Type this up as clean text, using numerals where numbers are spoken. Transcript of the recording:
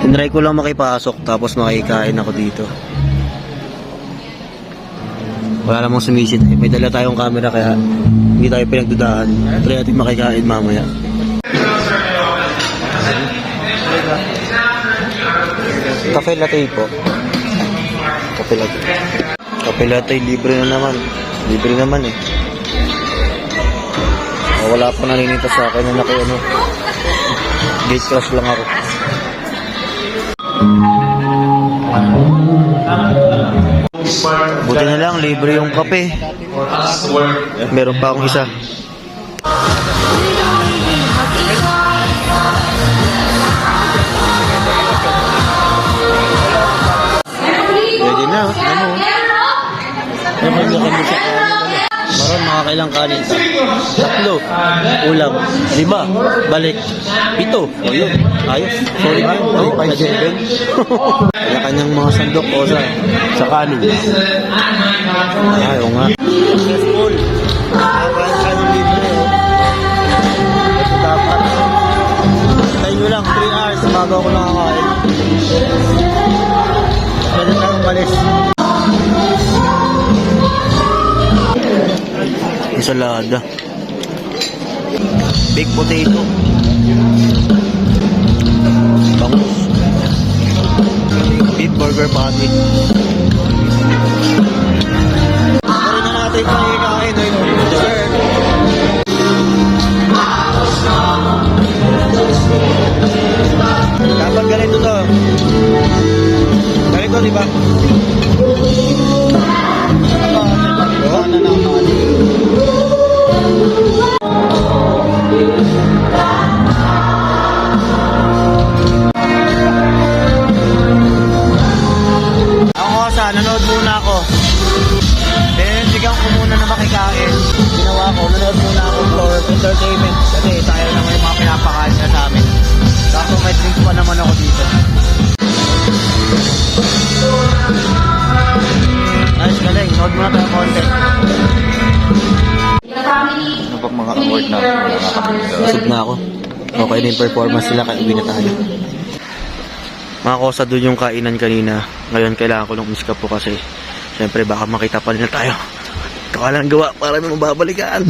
Tinry ko lang makipasok tapos makikain ako dito. Wala namang sumisid. May dala tayong camera kaya hindi tayo pinagdudahan. Try natin makikain mamaya. Cafe latte po. Cafe latte. Cafe latte libre na naman. Libre naman eh. Wala pa naninita sa akin na ano. Gate crush lang ako. Buti na lang, libre yung kape. Meron pa akong isa. Pwede na, ano? Maroon, makakailang kanin ka. 3, ulam, 5, balik, 7. O yun, ayos. Solid yun. 5, 7. Kanya-kanyang mga sandok o sa kanin. Ayaw nga. Successful. Nakakain ka ng libre. Dapat. Tayo nyo lang, 3 hours bago ako nakakain. Pwede tayo umalis. Ensalada. Baked potato. Bangus. Beef burger patty. Pari na natin ito ikain. Dessert. Dapat ganito to. Ganito, diba? Nanood muna ako. Binibigyan ko muna na makikain. Ginawa ko, nanood muna ako for entertainment. Kasi sayang naman yung mga pinapakain na sa amin. Tapos may drink pa naman ako dito. Nice, galing. Nanood muna tayo konti. Ano ba mga award na Busog na ako. Okay na yung performance nila, kaya uwi na tayo. Mga kosa, doon yung kainan kanina. Ngayon kailangan ko ng miska po kasi syempre baka makita pa nila tayo. Ito ka lang gawa para may mababalikan.